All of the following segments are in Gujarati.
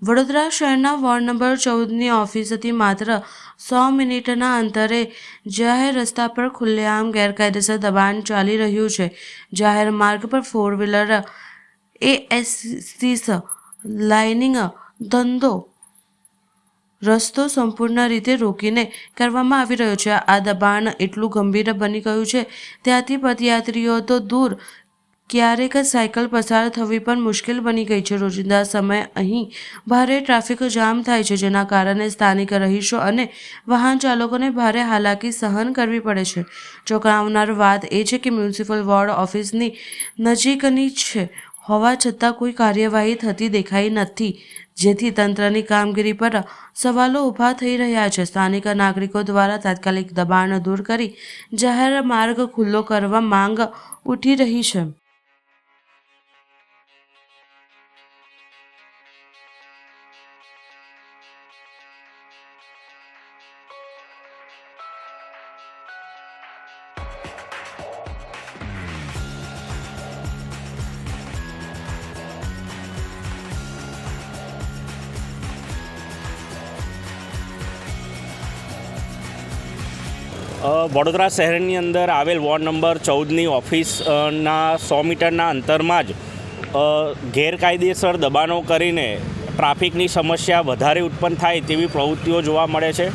વડોદરા શહેરના વોર્ડ નંબર 14ની ઓફિસથી માત્ર 100 મિનિટના અંતરે જાહેર રસ્તા પર ખુલ્લેઆમ ગેરકાયદેસર દબાણ ચાલી રહ્યું છે। જાહેર માર્ગ પર 4 વ્હીલર એએસસીસ લાઇનિંગ ધંધો રસ્તો સંપૂર્ણ રીતે રોકીને કરવામાં આવી રહ્યો છે। આ દબાણ એટલું ગંભીર બની ગયું છે ત્યાંથી પદયાત્રીઓ તો દૂર, ક્યારેક સાયકલ પસાર થવી પણ મુશ્કેલ બની ગઈ છે। રોજિંદા સમયે અહીં ભારે ટ્રાફિક જામ થાય છે, જેના કારણે સ્થાનિક રહીશો અને વાહન ચાલકોને ભારે હાલાકી સહન કરવી પડે છે। ચોંકાવનાર વાત એ છે કે મ્યુનિસિપલ વોર્ડ ઓફિસની નજીકની છે હોવા છતાં કોઈ કાર્યવાહી થતી દેખાઈ નથી, જેથી તંત્રની કામગીરી પર સવાલો ઊભા થઈ રહ્યા છે। સ્થાનિક નાગરિકો દ્વારા તાત્કાલિક દબાણ દૂર કરી જાહેર માર્ગ ખુલ્લો કરવા માંગ ઉઠી રહી છે। વડોદરા શહેરની અંદર આવેલ વોર્ડ નંબર 14ની ઓફિસના 100 મીટરના અંતરમાં જ ગેરકાયદેસર દબાણો કરીને ટ્રાફિકની સમસ્યા વધારે ઉત્પન્ન થાય તેવી પ્રવૃત્તિઓ જોવા મળે છે।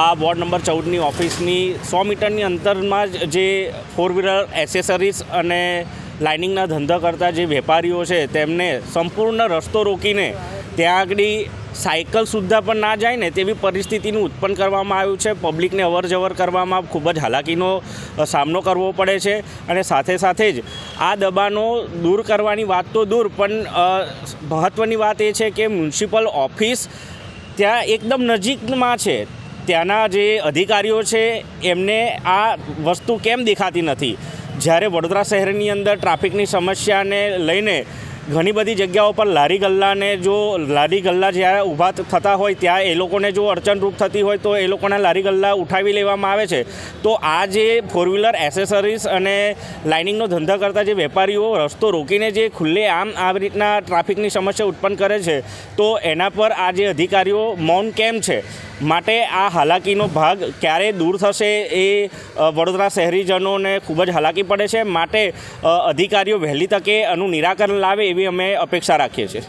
આ વોર્ડ નંબર 14ની ઓફિસની 100 મીટરની અંતરમાં જ જે 4 વ્હીલર એસેસરીઝ અને લાઇનિંગના ધંધા કરતા જે વેપારીઓ છે તેમને સંપૂર્ણ રસ્તો રોકીને ત્યાં આગળ સાયકલ સુદ્ધા પણ ના જાય ને તેવી પરિસ્થિતિનું ઉત્પન્ન કરવામાં આવ્યું છે। પબ્લિકને અવર જવર કરવામાં ખૂબ જ હાલાકીનો સામનો કરવો પડે છે અને સાથે સાથે જ આ દબાણો દૂર કરવાની વાત તો દૂર, પણ મહત્ત્વની વાત એ છે કે મ્યુનિસિપલ ઓફિસ ત્યાં એકદમ નજીકમાં છે। ત્યાંના જે અધિકારીઓ છે એમને આ વસ્તુ કેમ દેખાતી નથી? જ્યારે વડોદરા શહેરની અંદર ટ્રાફિકની સમસ્યાને લઈને ઘણી બધી જગ્યાઓ પર લારી ગલ્લા જ્યારે ઊભા થતા હોય ત્યાં એ લોકોને જો અડચણરૂપ થતી હોય તો એ લોકોના લારી ગલ્લા ઉઠાવી લેવામાં આવે છે। તો આ જે 4 વ્હીલર એસેસરીઝ અને લાઇનિંગનો ધંધા કરતા જે વેપારીઓ રસ્તો રોકીને જે ખુલ્લે આમ આવી રીતના ટ્રાફિકની સમસ્યા ઉત્પન્ન કરે છે, તો એના પર આ જે અધિકારીઓ મૌન કેમ છે? માટે આ હાલાકીનો ભાગ ક્યારે દૂર થશે એ વડોદરા શહેરીજનોને ખૂબ જ હાલાકી પડે છે। માટે અધિકારીઓ વહેલી તકે આનું નિરાકરણ લાવે એવી અમે અપેક્ષા રાખીએ છીએ।